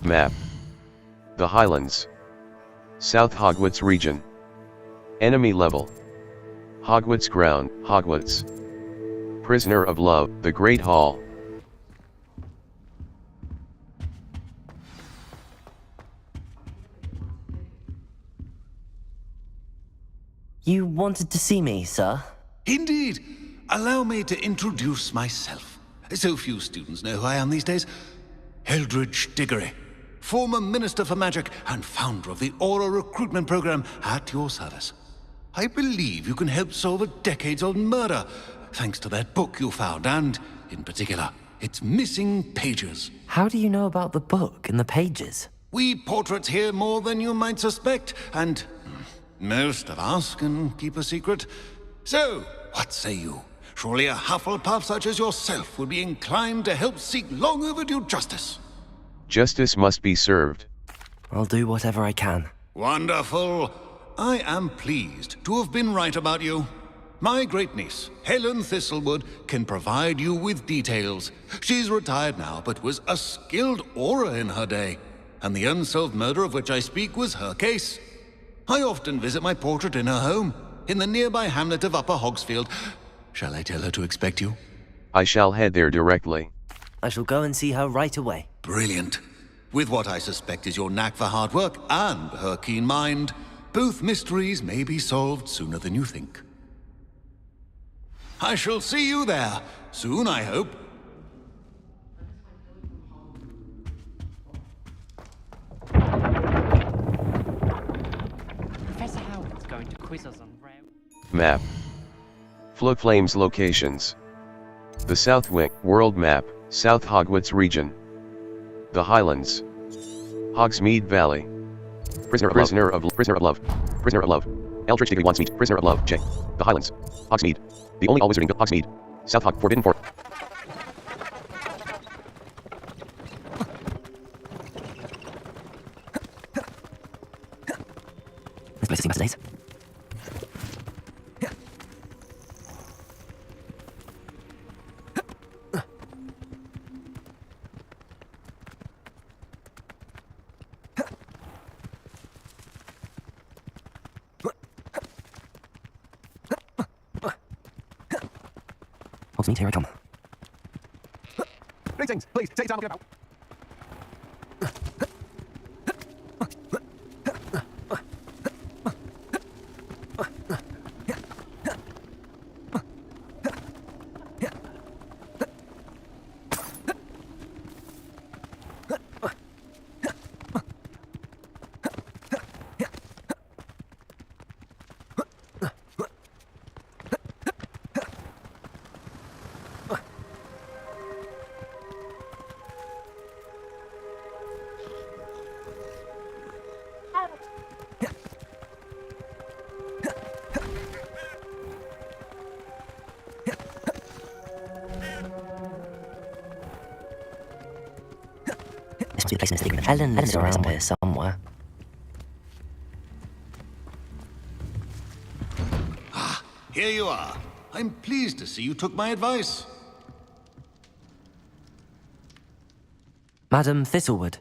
Map. The Highlands. South Hogwarts region. Enemy level. Hogwarts ground, Hogwarts. Prisoner of Love, the Great Hall. You wanted to see me, sir? Indeed. Allow me to introduce myself. So few students know who I am these days. Eldridge Diggory, former Minister for Magic and founder of the Aura Recruitment Program, at your service. I believe you can help solve a decades-old murder, thanks to that book you found, and, in particular, its missing pages. How do you know about the book and the pages? We portraits hear more than you might suspect, and most of us can keep a secret. So, what say you? Surely a Hufflepuff such as yourself would be inclined to help seek long overdue justice. Justice must be served. I'll do whatever I can. Wonderful. I am pleased to have been right about you. My great-niece, Helen Thistlewood, can provide you with details. She's retired now, but was a skilled aura in her day. And the unsolved murder of which I speak was her case. I often visit my portrait in her home, in the nearby hamlet of Upper Hogsfield. Shall I tell her to expect you? I shall head there directly. I shall go and see her right away. Brilliant. With what I suspect is your knack for hard work and her keen mind, both mysteries may be solved sooner than you think. I shall see you there, soon I hope. Professor Howard's going to quiz us on Map. Flames locations. The South Wing, World Map, South Hogwarts region. The Highlands. Hogsmeade Valley. Prisoner of Love. Eldritch Diggory wants me. Prisoner of Love, J. The Highlands. Hogsmeade. The only all wizarding Hogsmeade. South Hog, Forbidden Fort. This place seems nice. Hogsmeade, here I come. Greetings, please, take your time, I'll get This must be the place in this thing. Helen's around here somewhere. Here you are. I'm pleased to see you took my advice. Madam Thistlewood,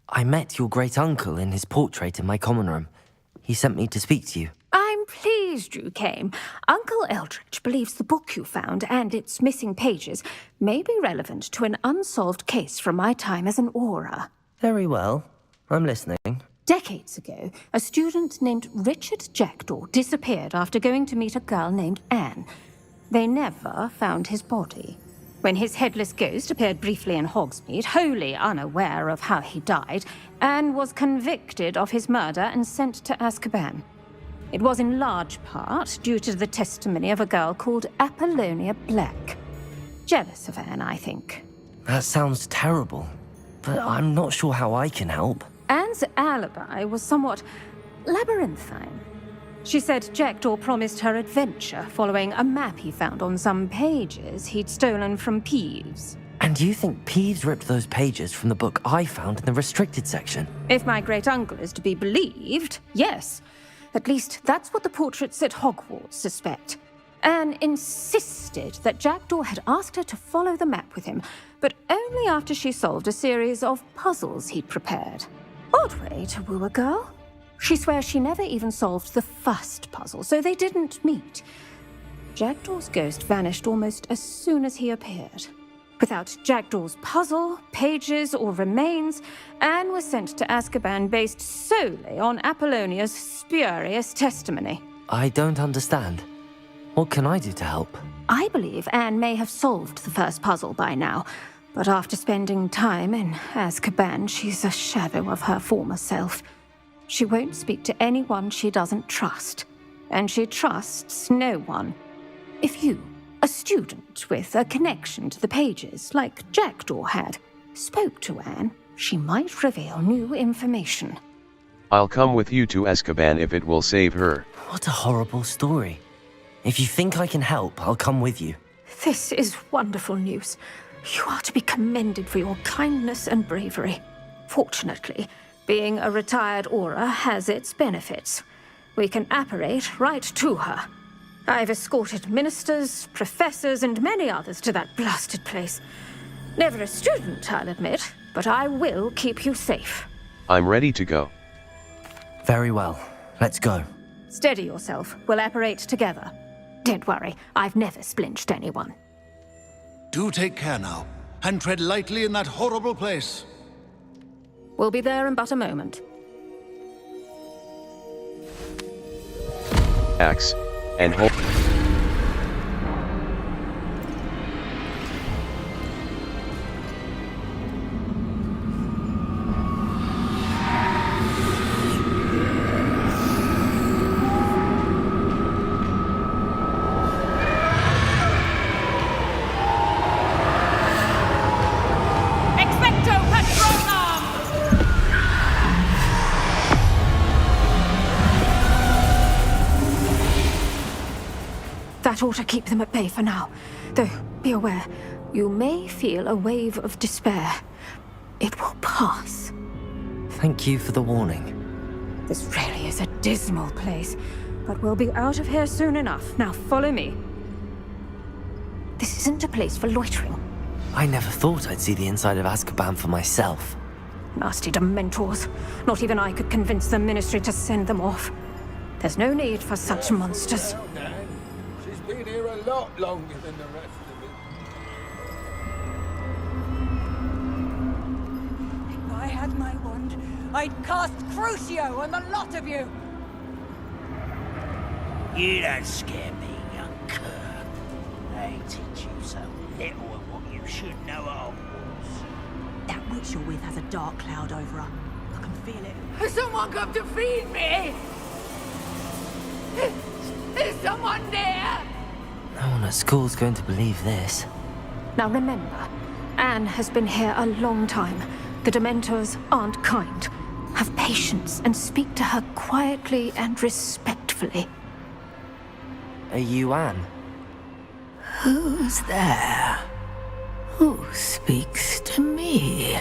I met your great-uncle in his portrait in my common room. He sent me to speak to you. I'm pleased you came. Uncle Eldritch believes the book you found and its missing pages may be relevant to an unsolved case from my time as an aura. Very well. I'm listening. Decades ago, a student named Richard Jackdaw disappeared after going to meet a girl named Anne. They never found his body. When his headless ghost appeared briefly in Hogsmeade, wholly unaware of how he died, Anne was convicted of his murder and sent to Azkaban. It was in large part due to the testimony of a girl called Apollonia Black. Jealous of Anne, I think. That sounds terrible, but I'm not sure how I can help. Anne's alibi was somewhat labyrinthine. She said Jackdaw promised her adventure following a map he found on some pages he'd stolen from Peeves. And you think Peeves ripped those pages from the book I found in the restricted section? If my great-uncle is to be believed, yes. At least that's what the portraits at Hogwarts suspect. Anne insisted that Jackdaw had asked her to follow the map with him, but only after she solved a series of puzzles he'd prepared. Odd way to woo a girl. She swears she never even solved the first puzzle, so they didn't meet. Jackdaw's ghost vanished almost as soon as he appeared. Without Jackdaw's puzzle, pages, or remains, Anne was sent to Azkaban based solely on Apollonia's spurious testimony. I don't understand. What can I do to help? I believe Anne may have solved the first puzzle by now, but after spending time in Azkaban, she's a shadow of her former self. She won't speak to anyone she doesn't trust, and she trusts no one. If you, a student with a connection to the pages, like Jackdaw had, spoke to Anne, she might reveal new information. I'll come with you to Azkaban if it will save her. What a horrible story. If you think I can help, I'll come with you. This is wonderful news. You are to be commended for your kindness and bravery. Fortunately, being a retired Auror has its benefits. We can apparate right to her. I've escorted ministers, professors, and many others to that blasted place. Never a student, I'll admit, but I will keep you safe. I'm ready to go. Very well. Let's go. Steady yourself. We'll apparate together. Don't worry, I've never splinched anyone. Do take care now, and tread lightly in that horrible place. We'll be there in but a moment. Axe, and hold. That ought to keep them at bay for now. Though, be aware, you may feel a wave of despair. It will pass. Thank you for the warning. This really is a dismal place, but we'll be out of here soon enough. Now follow me. This isn't a place for loitering. I never thought I'd see the inside of Azkaban for myself. Nasty Dementors. Not even I could convince the Ministry to send them off. There's no need for such monsters. Well done. She's been here a lot longer than the rest of it. If I had my wand, I'd cast Crucio on the lot of you! You don't scare me, young cur. They teach you so little of what you should know at Hogwarts. That witch you're with has a dark cloud over her. I can feel it. Has someone come to feed me? Is someone there? No one at school's going to believe this. Now remember, Anne has been here a long time. The Dementors aren't kind. Have patience and speak to her quietly and respectfully. Are you Anne? Who's there? Who speaks to me?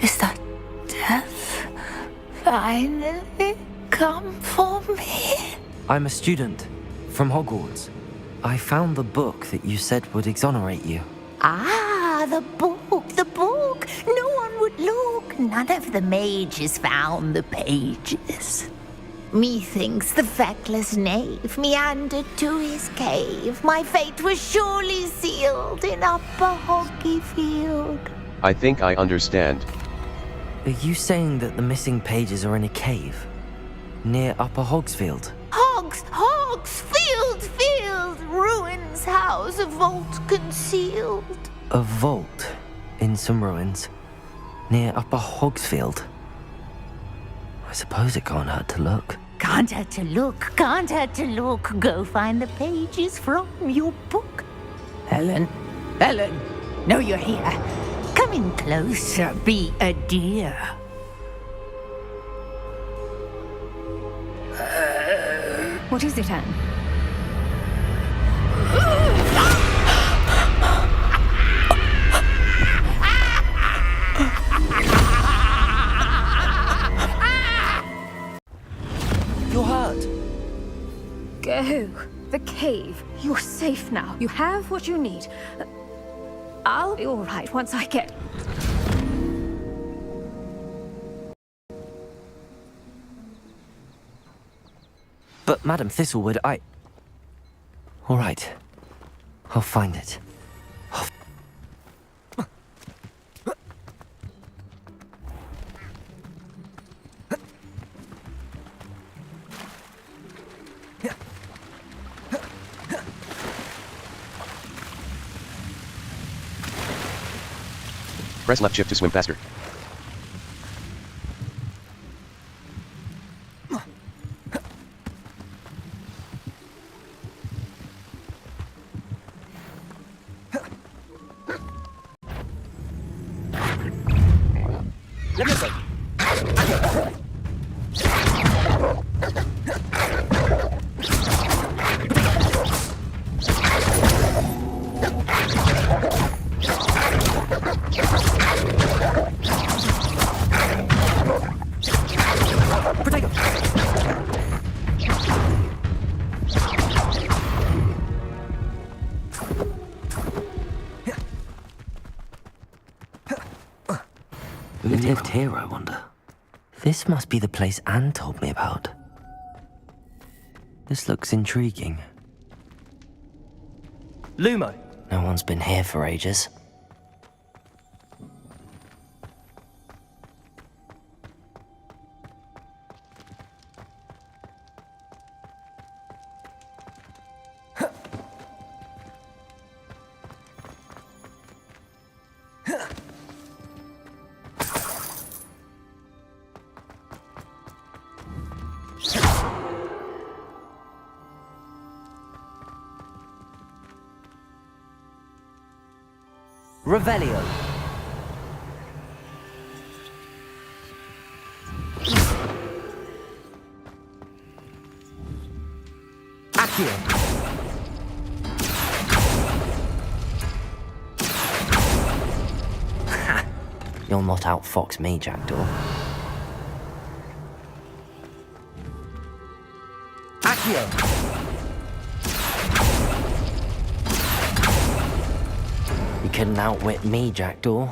Is that death finally come for me? I'm a student from Hogwarts. I found the book that you said would exonerate you. Ah, the book, the book. No one would look. None of the mages found the pages. Methinks the feckless knave meandered to his cave. My fate was surely sealed in Upper Hoggyfield. I think I understand. Are you saying that the missing pages are in a cave? Near Upper Hogsfield? Field, ruins house, a vault concealed. A vault in some ruins? Near Upper Hogsfield? I suppose it can't hurt to look. Can't hurt to look. Go find the pages from your book. Helen, know you're here. Come in closer, be a dear. What is it, Anne? You're hurt. Go. The cave safe now. You have what you need. I'll be all right once I get... But, Madam Thistlewood, all right. I'll find it. Press left shift to swim faster. Who lived here, I wonder? This must be the place Anne told me about. This looks intriguing. Lumo. No one's been here for ages. Revelio. Accio. You'll not outfox me, Jackdaw. Accio. You couldn't outwit me, Jackdaw.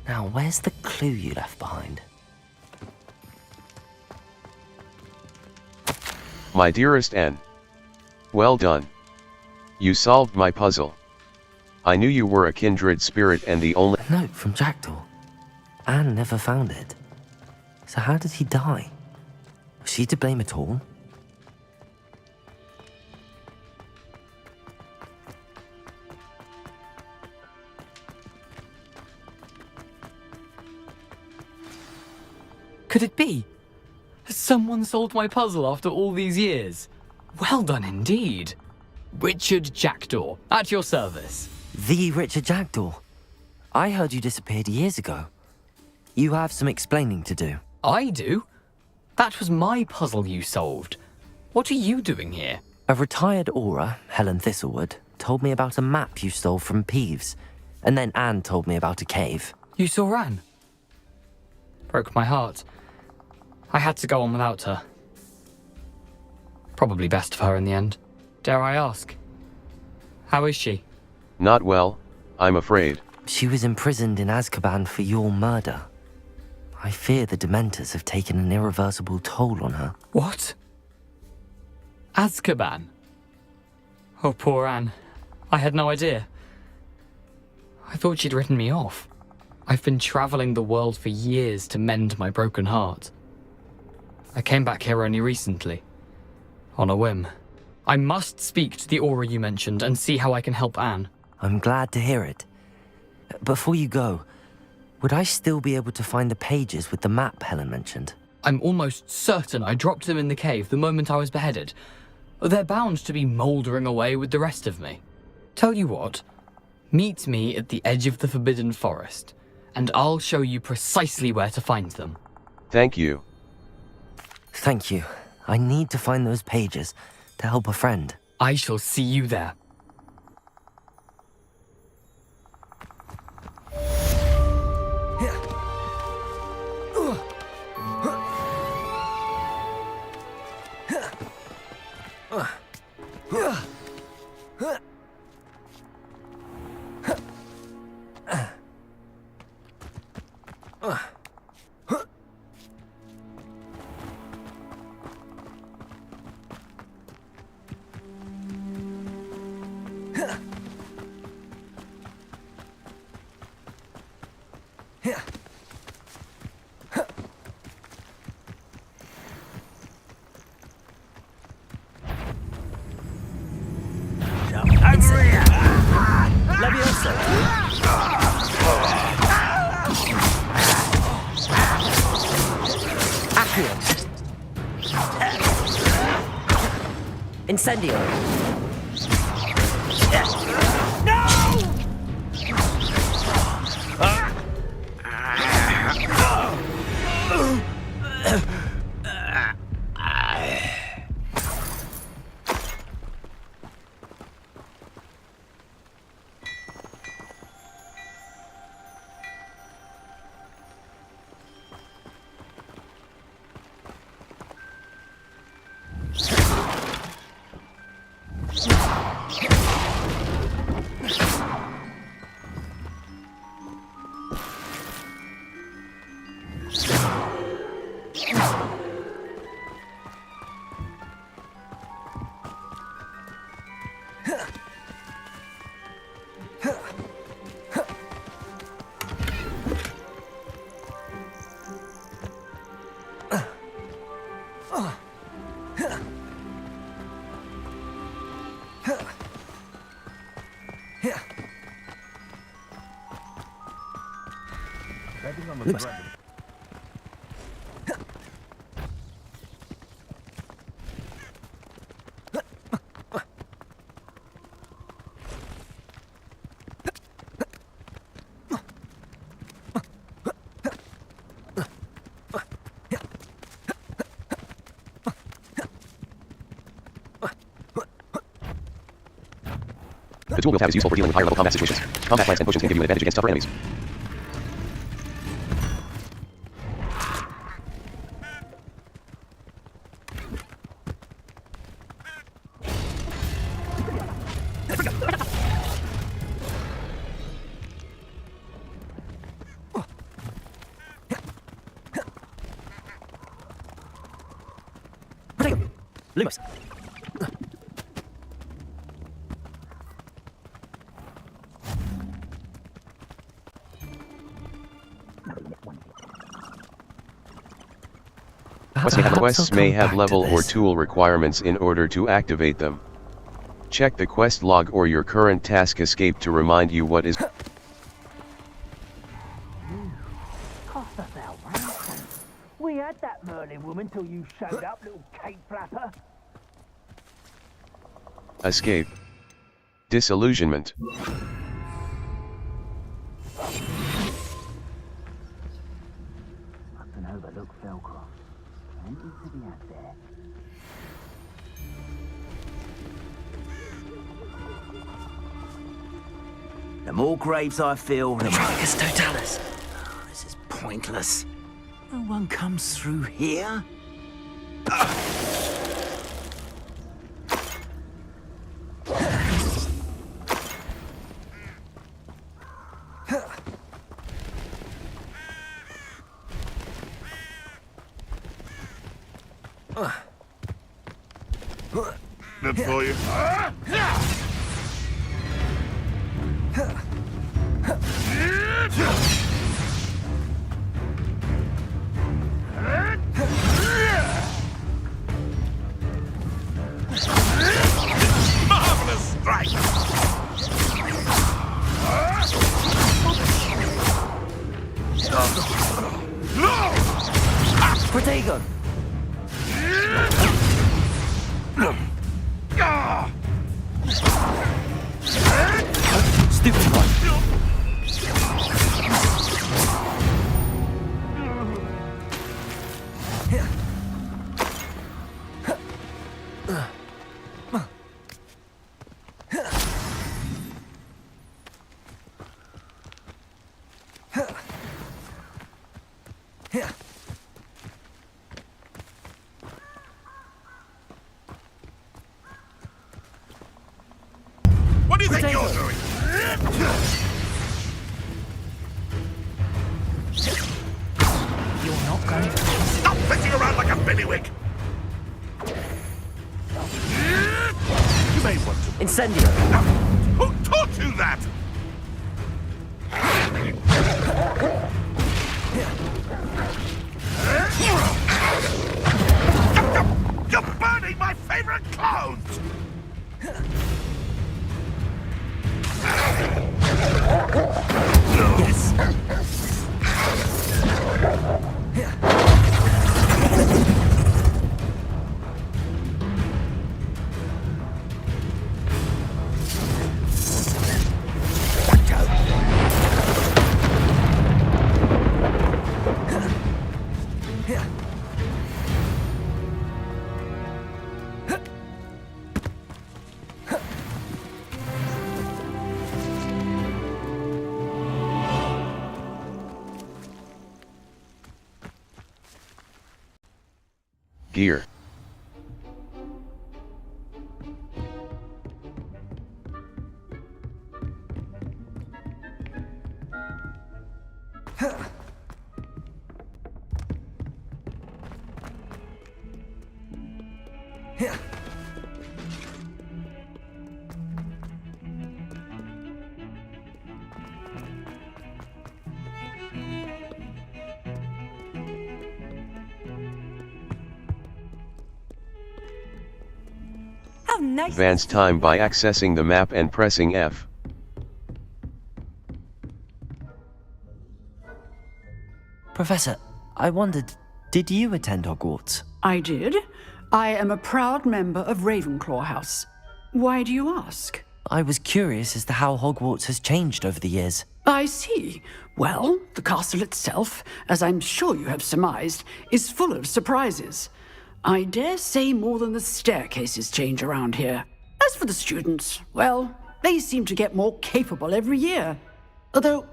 Now, where's the clue you left behind? My dearest Anne. Well done. You solved my puzzle. I knew you were a kindred spirit and the only— A note from Jackdaw. Anne never found it. So how did he die? Was she to blame at all? Could it be? Has someone solved my puzzle after all these years? Well done indeed. Richard Jackdaw, at your service. The Richard Jackdaw. I heard you disappeared years ago. You have some explaining to do. I do? That was my puzzle you solved. What are you doing here? A retired aura, Helen Thistlewood, told me about a map you stole from Peeves, and then Anne told me about a cave. You saw Anne? Broke my heart. I had to go on without her. Probably best for her in the end. Dare I ask? How is she? Not well, I'm afraid. She was imprisoned in Azkaban for your murder. I fear the Dementors have taken an irreversible toll on her. What? Azkaban? Oh, poor Anne. I had no idea. I thought she'd written me off. I've been traveling the world for years to mend my broken heart. I came back here only recently. On a whim. I must speak to the aura you mentioned and see how I can help Anne. I'm glad to hear it. Before you go, would I still be able to find the pages with the map Helen mentioned? I'm almost certain I dropped them in the cave the moment I was beheaded. They're bound to be mouldering away with the rest of me. Tell you what, meet me at the edge of the Forbidden Forest, and I'll show you precisely where to find them. Thank you. Thank you. I need to find those pages to help a friend. I shall see you there. Over here! Levioso. Accio. Incendio. Looks... The dual wield tab is useful for dealing with higher level combat situations. Combat plants and potions can give you an advantage against tougher enemies. Lumos. Quests may have level or tool requirements in order to activate them. Check the quest log or your current task escape to remind you what is. We had that Merlin woman till you showed up, little cake flapper. Escape. Disillusionment. Mustn't overlook Felcroft. Plenty to be had there. The more graves I fill, the more... Totalis. Oh, this is pointless. No one comes through here. Good for you. Marvelous strike! Protego. Stupid one. What do you think you're doing? Incendio. Who taught you that? You're burning my favorite clothes! Yes. Gear. How nice. Advance time by accessing the map and pressing F. Professor, I wondered, did you attend Hogwarts? I did. I am a proud member of Ravenclaw House. Why do you ask? I was curious as to how Hogwarts has changed over the years. I see. Well, the castle itself, as I'm sure you have surmised, is full of surprises. I dare say more than the staircases change around here. As for the students, well, they seem to get more capable every year. Although,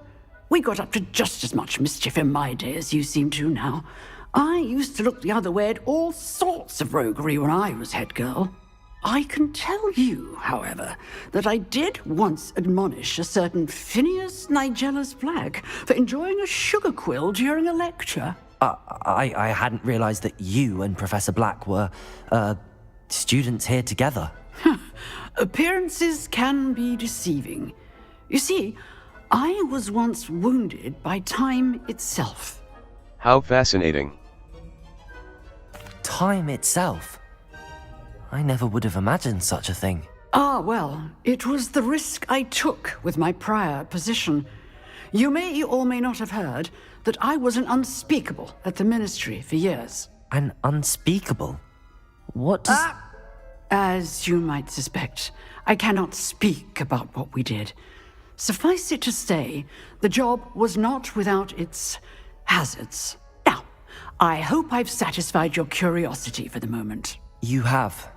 we got up to just as much mischief in my day as you seem to now. I used to look the other way at all sorts of roguery when I was head girl. I can tell you, however, that I did once admonish a certain Phineas Nigella's Black for enjoying a sugar quill during a lecture. I hadn't realized that you and Professor Black were, students here together. Appearances can be deceiving. You see, I was once wounded by time itself. How fascinating. Time itself? I never would have imagined such a thing. Ah, well, it was the risk I took with my prior position. You may or may not have heard that I was an unspeakable at the Ministry for years. An unspeakable? What does... As you might suspect, I cannot speak about what we did. Suffice it to say, the job was not without its hazards. Now, I hope I've satisfied your curiosity for the moment. You have.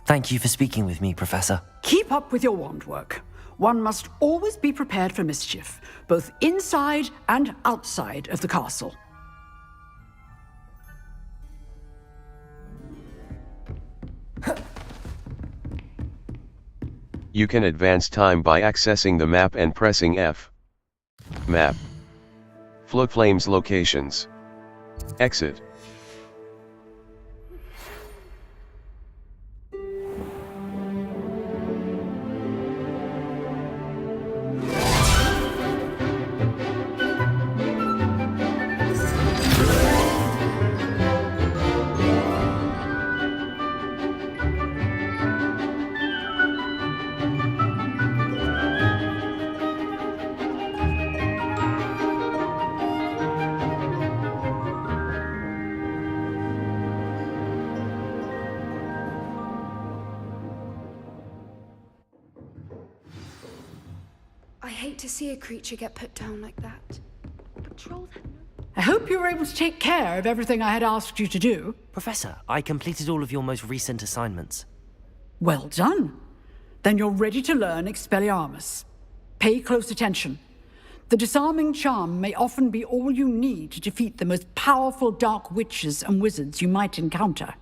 Thank you for speaking with me, Professor. Keep up with your wand work. One must always be prepared for mischief, both inside and outside of the castle. You can advance time by accessing the map and pressing F. Map. Flames locations. Exit. I hate to see a creature get put down like that. But trolls have no... I hope you were able to take care of everything I had asked you to do. Professor, I completed all of your most recent assignments. Well done. Then you're ready to learn Expelliarmus. Pay close attention. The disarming charm may often be all you need to defeat the most powerful dark witches and wizards you might encounter.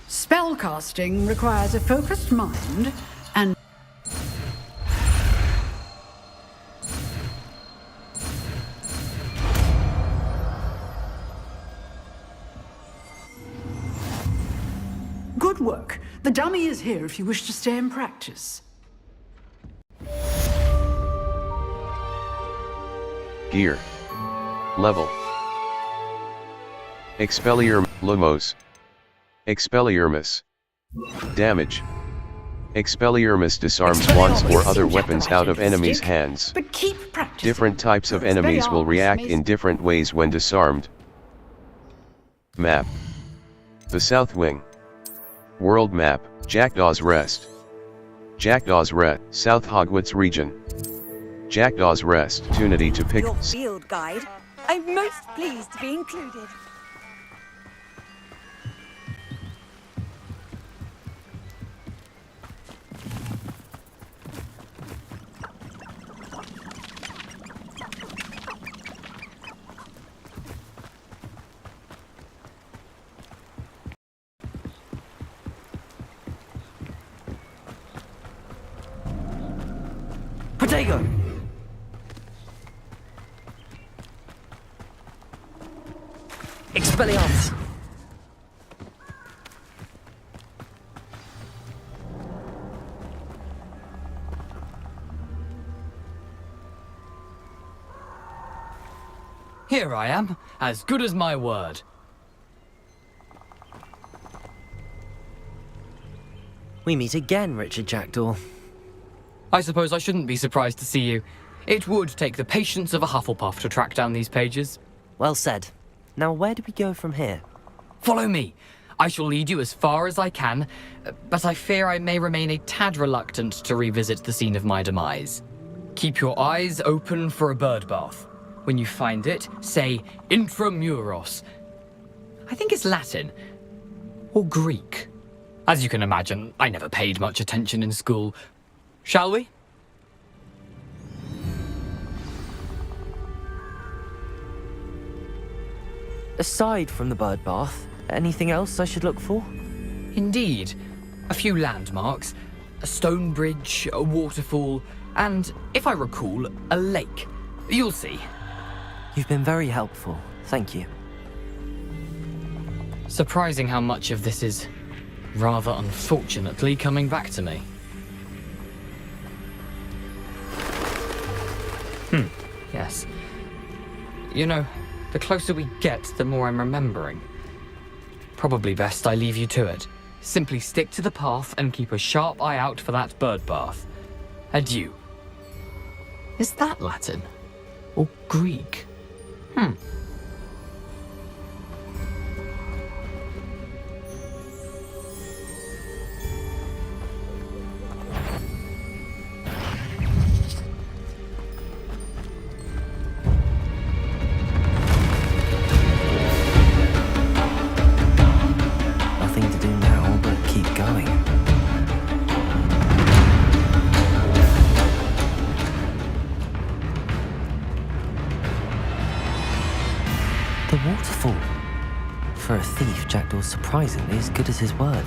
Spellcasting requires a focused mind and... Good work. The dummy is here if you wish to stay and practice. Gear. Level. Expelliarm, Lumos. Expelliarmus. Damage. Expelliarmus disarms wands or other weapons out of enemies' hands. But keep practicing. Different types of enemies will react in different ways when disarmed. Map. The South Wing. World map, Jackdaw's Rest. Jackdaw's Rest, South Hogwarts region. Jackdaw's Rest, opportunity to pick Your field guide. I'm most pleased to be included. Potato! Expelliarmus! Here I am, as good as my word. We meet again, Richard Jackdaw. I suppose I shouldn't be surprised to see you. It would take the patience of a Hufflepuff to track down these pages. Well said. Now where do we go from here? Follow me. I shall lead you as far as I can, but I fear I may remain a tad reluctant to revisit the scene of my demise. Keep your eyes open for a bird bath. When you find it, say intramuros. I think it's Latin. Or Greek. As you can imagine, I never paid much attention in school. Shall we? Aside from the bird bath, anything else I should look for? Indeed. A few landmarks, a stone bridge, a waterfall, and, if I recall, a lake. You'll see. You've been very helpful. Thank you. Surprising how much of this is, rather unfortunately, coming back to me. Yes. You know, the closer we get, the more I'm remembering. Probably best I leave you to it. Simply stick to the path and keep a sharp eye out for that bird bath. Adieu. Is that Latin? Or Greek? Nothing to do now but keep going. The waterfall. For a thief, Jackdaw's surprisingly as good as his word.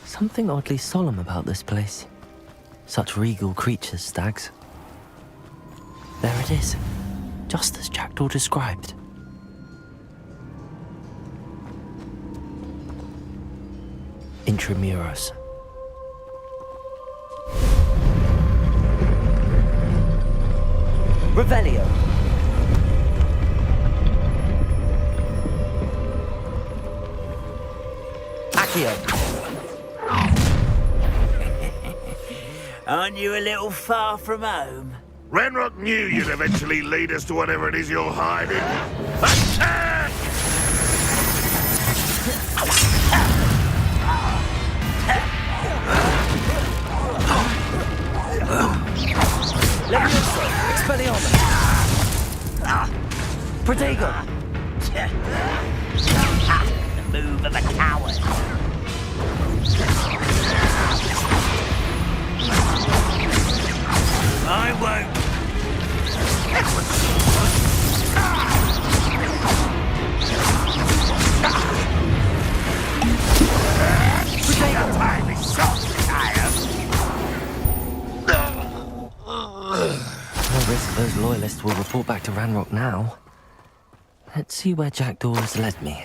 Something oddly solemn about this place. Such regal creatures, stags. There it is, just as Jackdaw described. Intramuros. Revelio. Accio. Aren't you a little far from home? Renrock knew you'd eventually lead us to whatever it is you're hiding. Attack! Expelliarmus. Protego. The move of a coward. I won't. Protego. those loyalists will report back to Ranrock now. Let's see where Jackdaw has led me.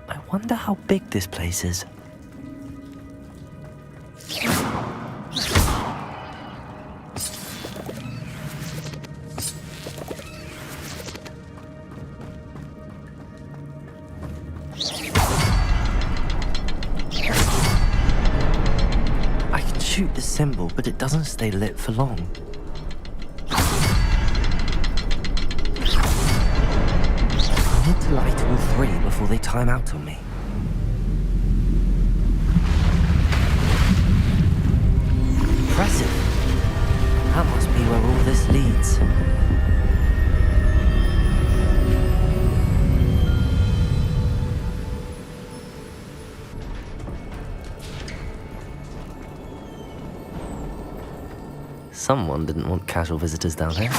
I wonder how big this place is. I can shoot the symbol, but it doesn't stay lit for long. I need to light all three before they time out on me. Impressive. That must be where all this leads. Someone didn't want casual visitors down here.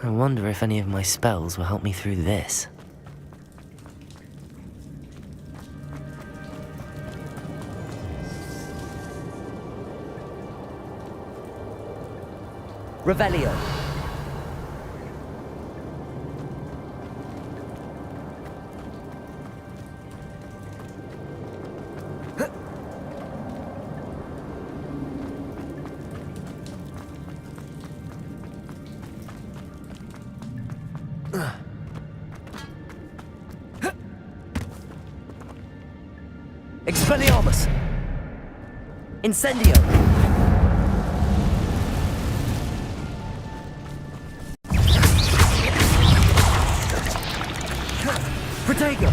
I wonder if any of my spells will help me through this. Revelio. Expelliarmus! Incendio! Protego!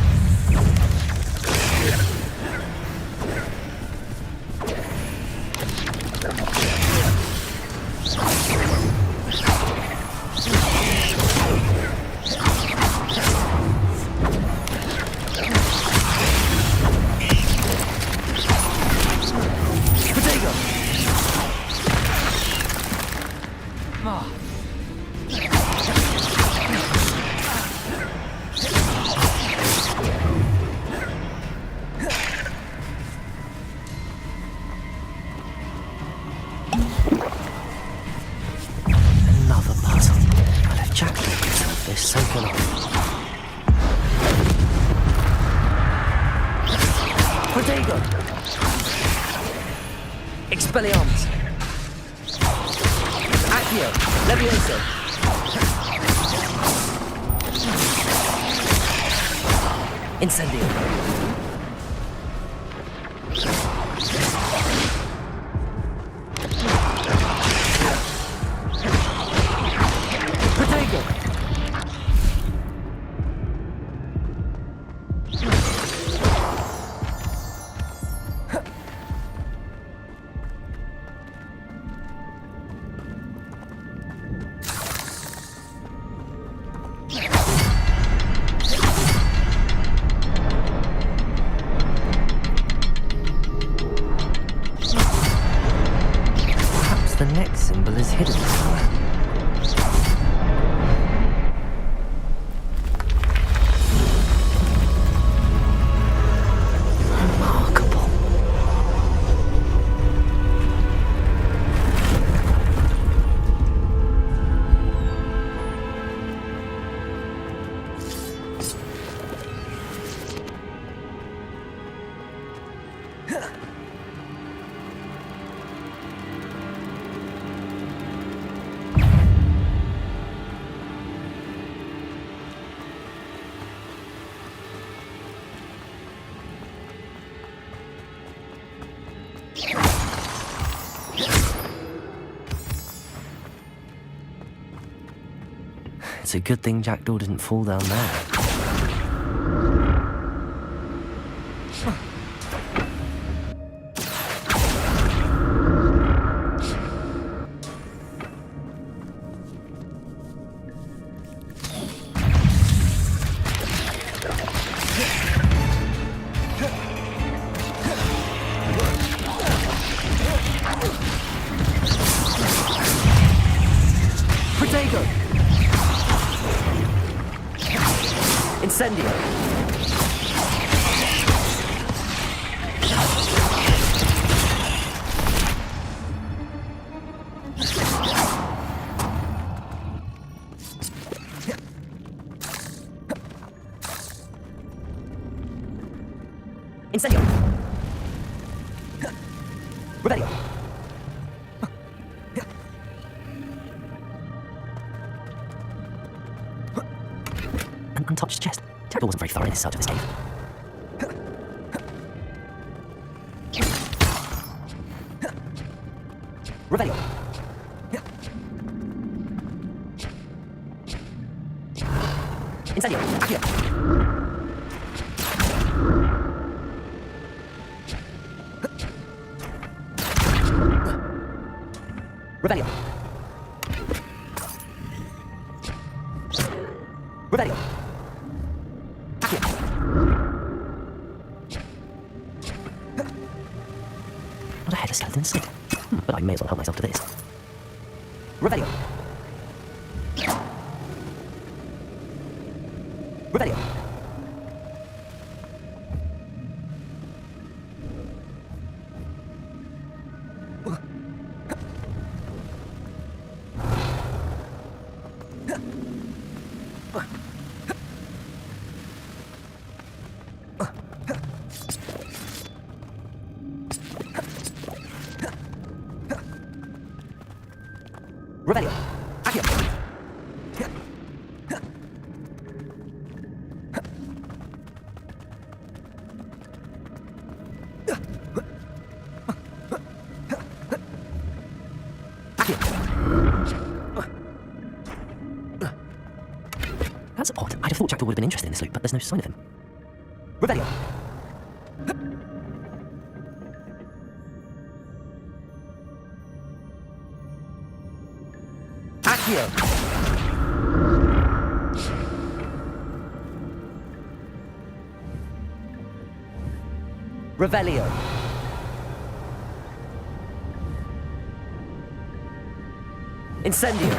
Expelliarmus! Accio! Levioso! Incendio! Protego! The next symbol is hidden somewhere. Remarkable. It's a good thing Jackdaw didn't fall down there. Incendio! Revelio! An untouched chest. Jackdaw wasn't very thorough in his search of this cave. Revelio! Incendio! Accio! Revelio! Revelio! Accio! Not a headless skeleton sick. But I may as well help myself to this. Revelio! Revelio! Revelio! Accio! That's odd. I'd have thought Jackdaw would have been interested in this loot, but there's no sign of him. Revelio! Accio! Revelio! Incendio!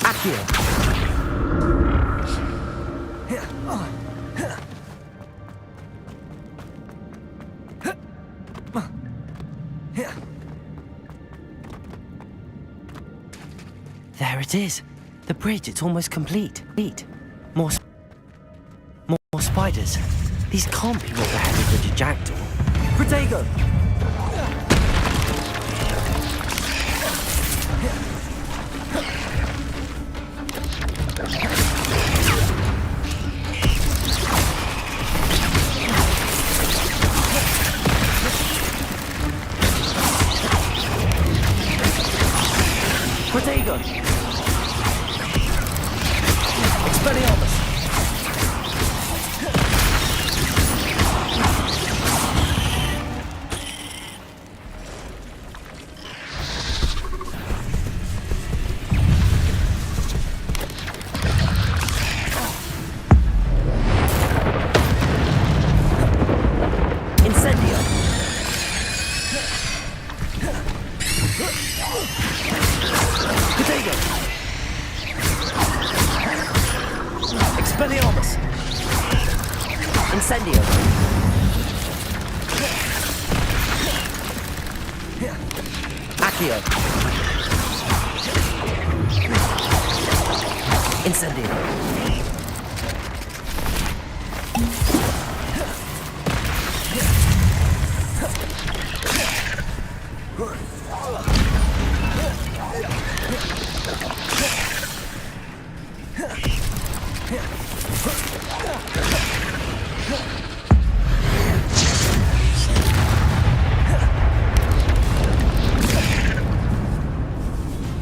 Accio! There it is. The bridge, it's almost complete. More spiders. These can't be what the head of Richard Jackdaw. Protego! Protego! Expelliarmus! Incendio! Protego! Expelliarmus! Incendio! Accio! Incendio!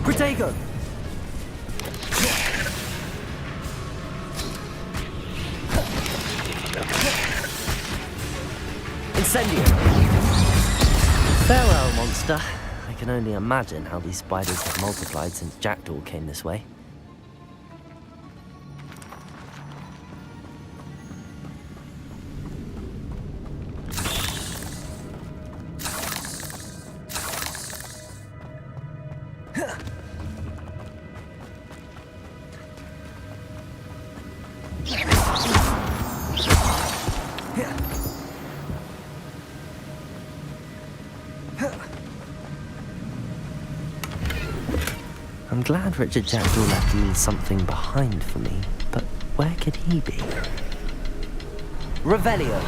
Protego! Incendio! Farewell, monster. I can only imagine how these spiders have multiplied since Jackdaw came this way. I'm glad Richard Jackdaw left a little something behind for me, but where could he be? Revelio!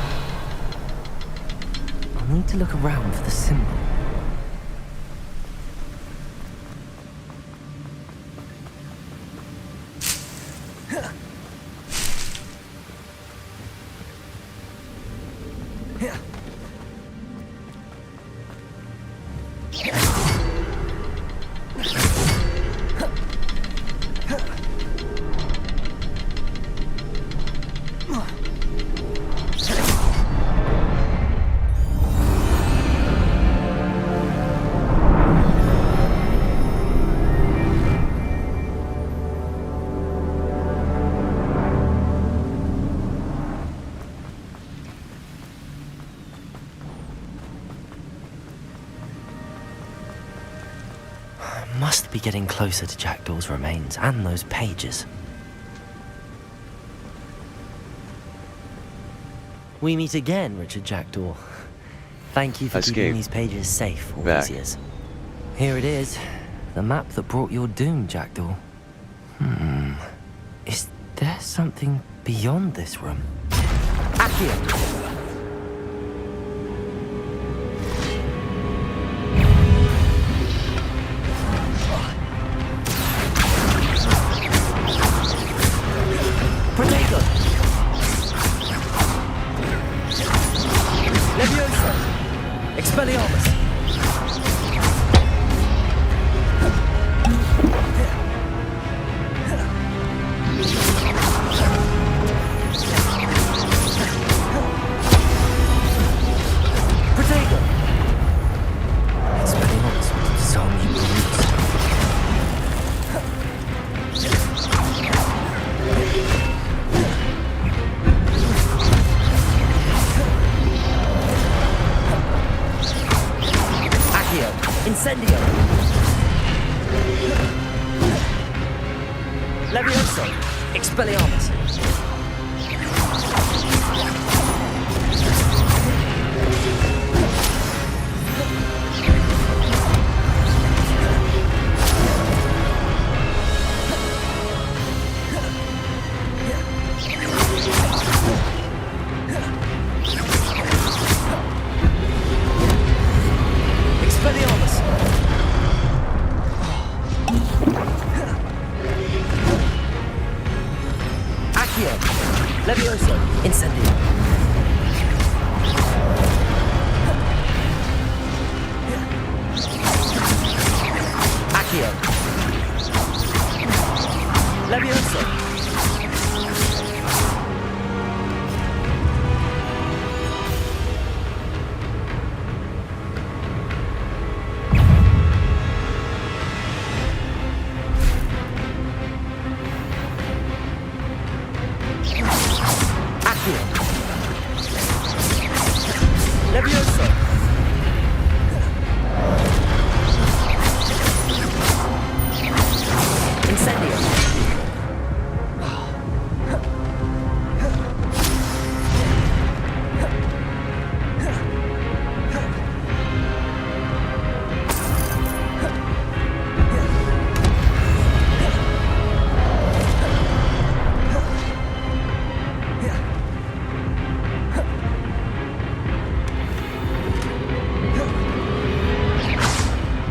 I'll need to look around for the symbol. Must be getting closer to Jackdaw's remains and those pages. We meet again, Richard Jackdaw. Thank you for keeping these pages safe all these years. Here it is, the map that brought your doom, Jackdaw. Is there something beyond this room? Accio! Expelliarmus! Protego! Expelliarmus with zombie brooms. Incendio! Levioso! Expelliarmus! Levioso! Incendio! Accio! Levioso! Levioso! Incendio!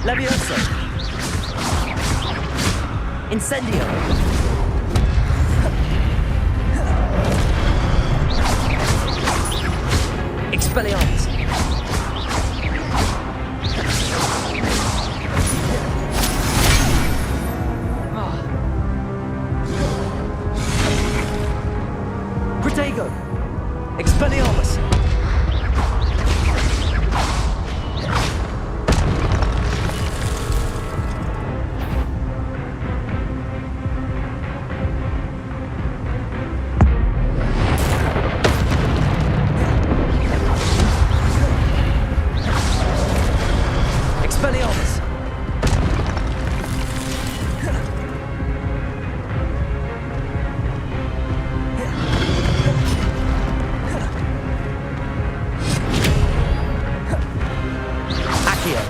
Levioso! Incendio! Expelliarmus! Protego! Expelliarmus! Expelliarmus! Accio!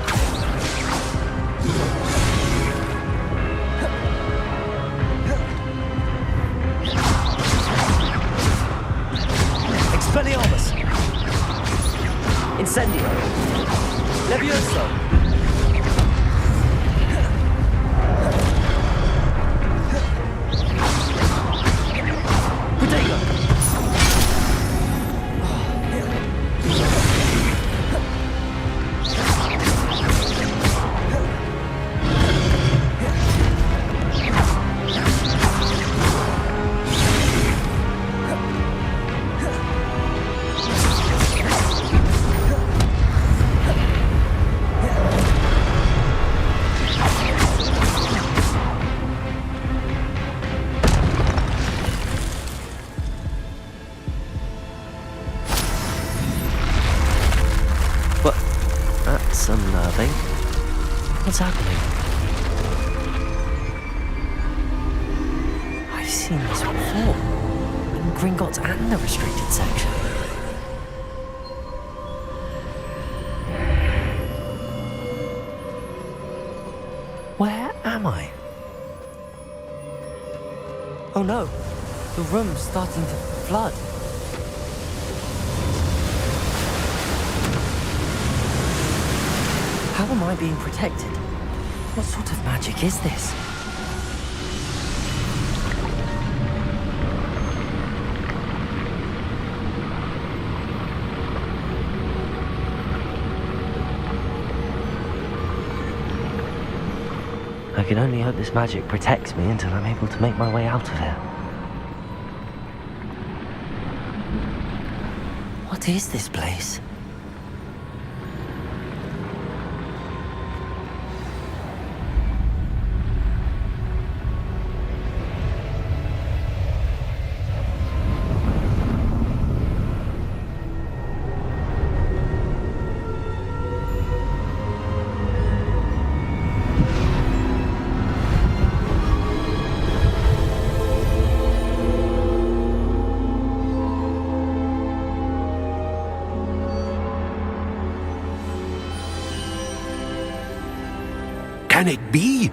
Incendio. Levioso. Protego. That's unnerving. What's happening? I've seen this before. In Gringotts and the restricted section. Where am I? Oh no, the room's starting to flood. How am I being protected? What sort of magic is this? I can only hope this magic protects me until I'm able to make my way out of here. What is this place? Can it be?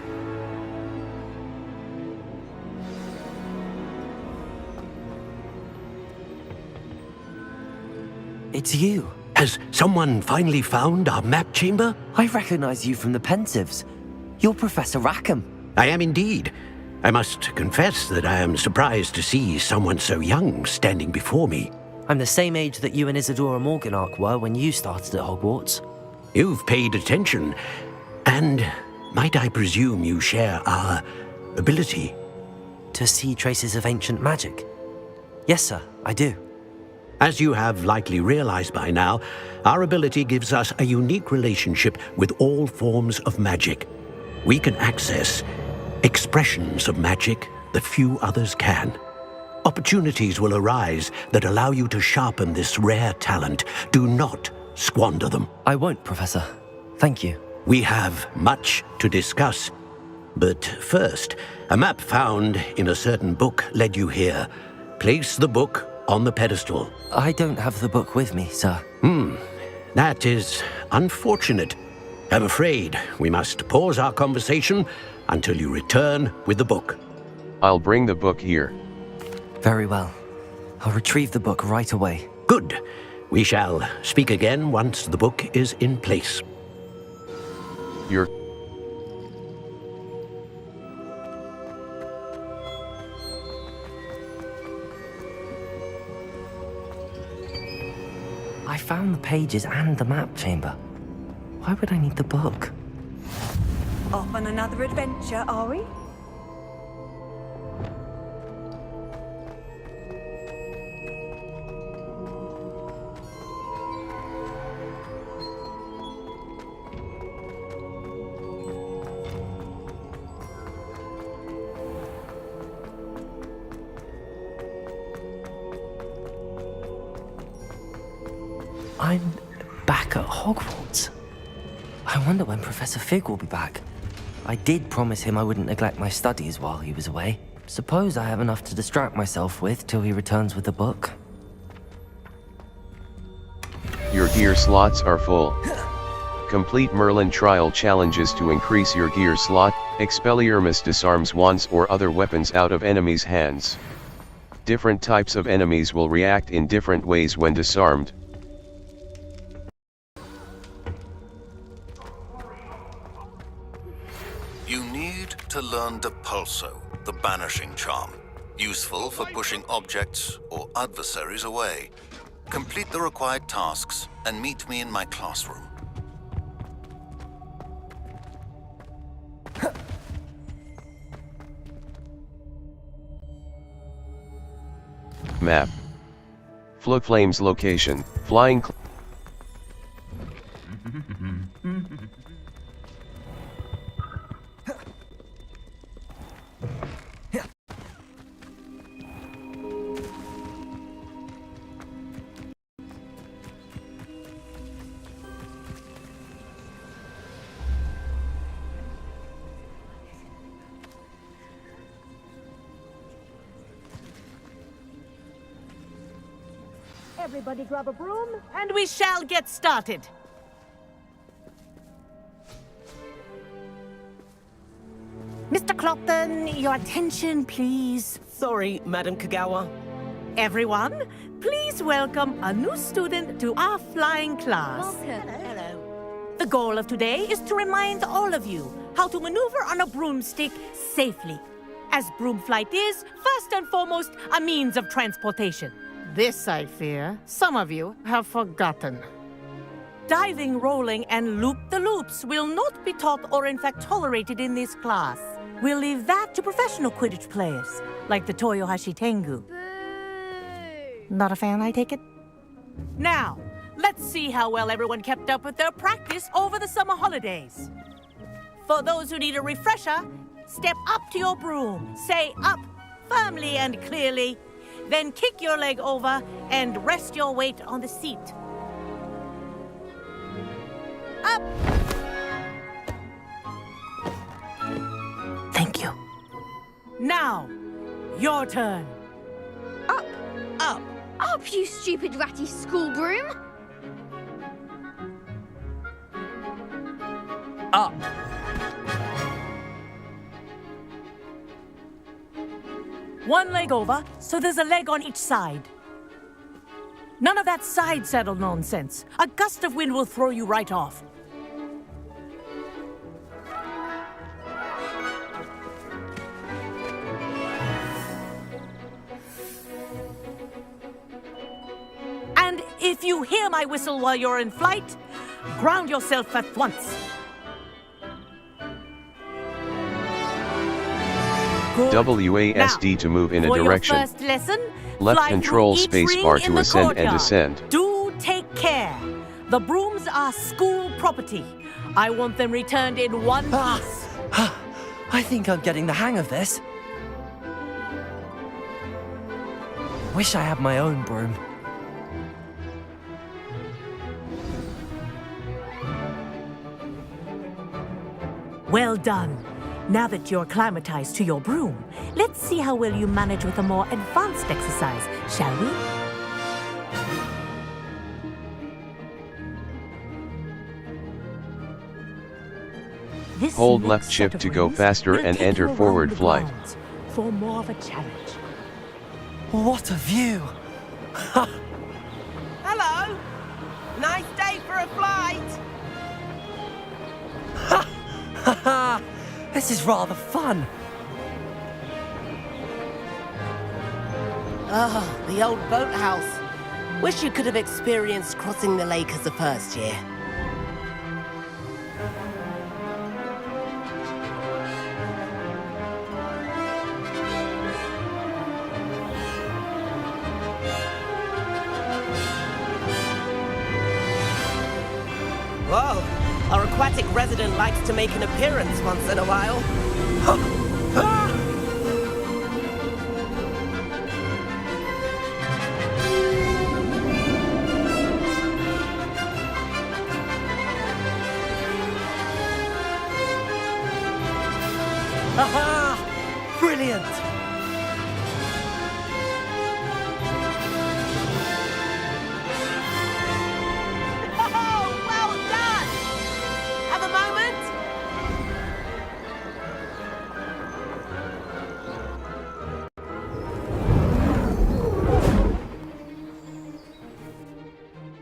It's you. Has someone finally found our map chamber? I recognize you from the Pensieves. You're Professor Rackham. I am indeed. I must confess that I am surprised to see someone so young standing before me. I'm the same age that you and Isadora Morganach were when you started at Hogwarts. You've paid attention, and might I presume you share our ability? To see traces of ancient magic? Yes, sir, I do. As you have likely realized by now, our ability gives us a unique relationship with all forms of magic. We can access expressions of magic that few others can. Opportunities will arise that allow you to sharpen this rare talent. Do not squander them. I won't, Professor. Thank you. We have much to discuss. But first, a map found in a certain book led you here. Place the book on the pedestal. I don't have the book with me, sir. That is unfortunate. I'm afraid we must pause our conversation until you return with the book. I'll bring the book here. Very well. I'll retrieve the book right away. Good. We shall speak again once the book is in place. I found the pages and the map chamber. Why would I need the book? Off on another adventure, are we? I'm back at Hogwarts. I wonder when Professor Fig will be back. I did promise him I wouldn't neglect my studies while he was away. Suppose I have enough to distract myself with till he returns with the book. Your gear slots are full. Complete Merlin trial challenges to increase your gear slot. Expelliarmus disarms wands or other weapons out of enemies' hands. Different types of enemies will react in different ways when disarmed. You need to learn Depulso, the banishing charm. Useful for pushing objects or adversaries away. Complete the required tasks and meet me in my classroom. Map. Flames location, flying Everybody grab a broom, and we shall get started. Mr. Clopton, your attention, please. Sorry, Madam Kagawa. Everyone, please welcome a new student to our flying class. Hello. The goal of today is to remind all of you how to maneuver on a broomstick safely, as broom flight is, first and foremost, a means of transportation. This, I fear, some of you have forgotten. Diving, rolling, and loop-the-loops will not be taught or in fact tolerated in this class. We'll leave that to professional Quidditch players, like the Toyohashi Tengu. Not a fan, I take it? Now, let's see how well everyone kept up with their practice over the summer holidays. For those who need a refresher, step up to your broom, say up firmly and clearly, then kick your leg over and rest your weight on the seat. Up! Thank you. Now, your turn. Up! Up! Up, you stupid ratty school broom! Up. One leg over, so there's a leg on each side. None of that side saddle nonsense. A gust of wind will throw you right off. And if you hear my whistle while you're in flight, ground yourself at once. Good. WASD Now, to move in a for direction. Your first lesson, Left fly control through each spacebar ring in to the ascend and courtyard. descend. Do take care. The brooms are school property. I want them returned in one piece. I think I'm getting the hang of this. Wish I had my own broom. Well done. Now that you're acclimatized to your broom, let's see how well you manage with a more advanced exercise, shall we? This Hold next left set shift of to go rings faster will and take enter you around forward the flight. grounds for more of a challenge. What a view! Hello! Nice day for a flight! This is rather fun. Oh, the old boathouse. Wish you could have experienced crossing the lake as a first year. Whoa, our aquatic resident likes to make an appearance once in a while. Aha! Brilliant! Oh, well done! Have a moment?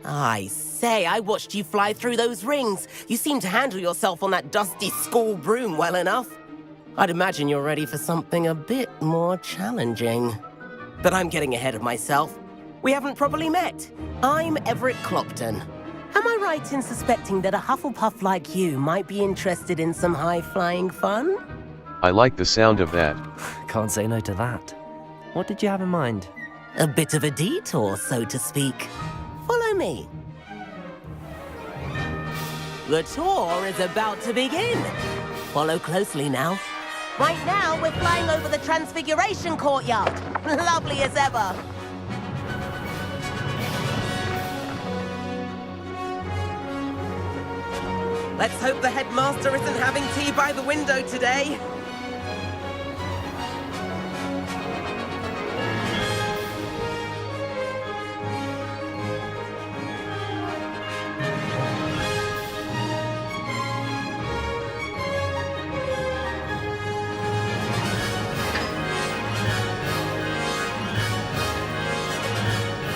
I say, I watched you fly through those rings. You seem to handle yourself on that dusty school broom well enough. I'd imagine you're ready for something a bit more challenging. But I'm getting ahead of myself. We haven't properly met. I'm Everett Clopton. Am I right in suspecting that a Hufflepuff like you might be interested in some high-flying fun? I like the sound of that. Can't say no to that. What did you have in mind? A bit of a detour, so to speak. Follow me. The tour is about to begin. Follow closely now. Right now, we're flying over the Transfiguration Courtyard. Lovely as ever. Let's hope the headmaster isn't having tea by the window today.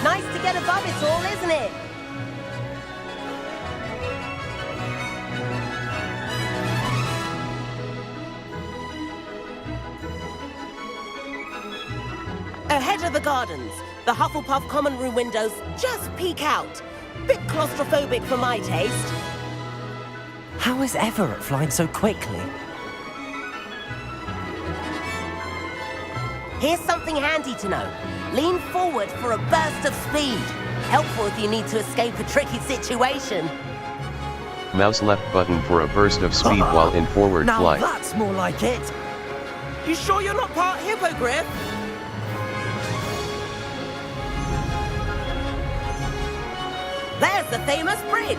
Nice to get above it all, isn't it? Ahead of the gardens, the Hufflepuff common room windows just peek out. Bit claustrophobic for my taste. How is Everett flying so quickly? Here's something handy to know. Lean forward for a burst of speed. Helpful if you need to escape a tricky situation. Mouse left button for a burst of speed while in forward now flight. That's more like it. You sure you're not part hippogriff? There's the famous bridge.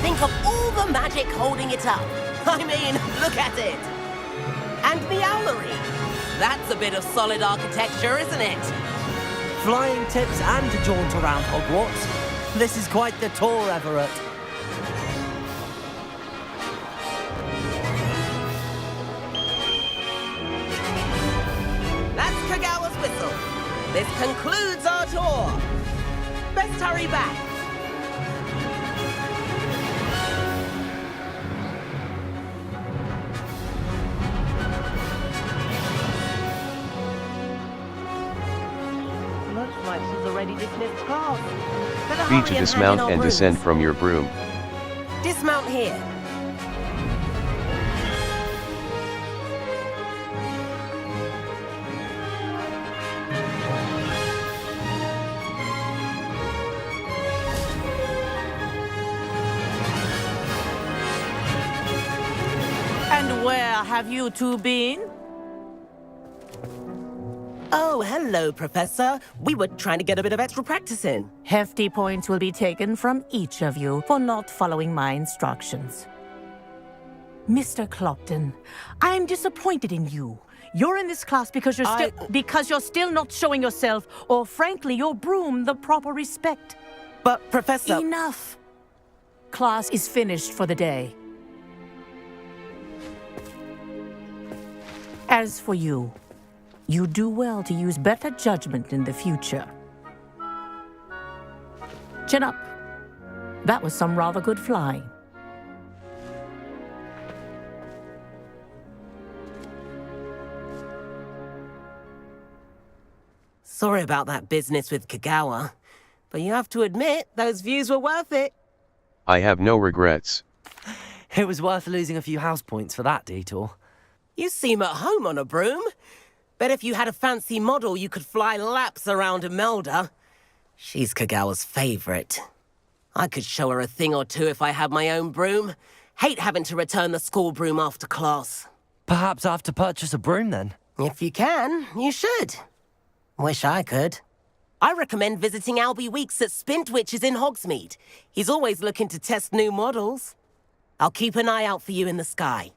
Think of all the magic holding it up. I mean, look at it. And the owlery. That's a bit of solid architecture, isn't it? Flying tips and a jaunt around Hogwarts. This is quite the tour, Everett. That's Kagawa's whistle. This concludes our tour. Best hurry back. Looks like she's already dismissed class. Better B hurry to and dismount hand in and our descend brooms. from your broom. Dismount here. And where have you two been? Oh, hello, Professor. We were trying to get a bit of extra practice in. Hefty points will be taken from each of you for not following my instructions. Mr. Clopton, I'm disappointed in you. You're in this class because you're still not showing yourself, or frankly, your broom, the proper respect. But, Professor... Enough. Class is finished for the day. As for you, you do well to use better judgment in the future. Chin up. That was some rather good flying. Sorry about that business with Kagawa, but you have to admit, those views were worth it. I have no regrets. It was worth losing a few house points for that detour. You seem at home on a broom. Bet if you had a fancy model, you could fly laps around Imelda. She's Kagawa's favorite. I could show her a thing or two if I had my own broom. Hate having to return the school broom after class. Perhaps I have to purchase a broom then? If you can, you should. Wish I could. I recommend visiting Albie Weeks at Spintwitches in Hogsmeade. He's always looking to test new models. I'll keep an eye out for you in the sky.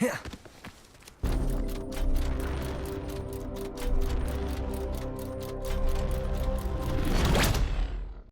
Yeah.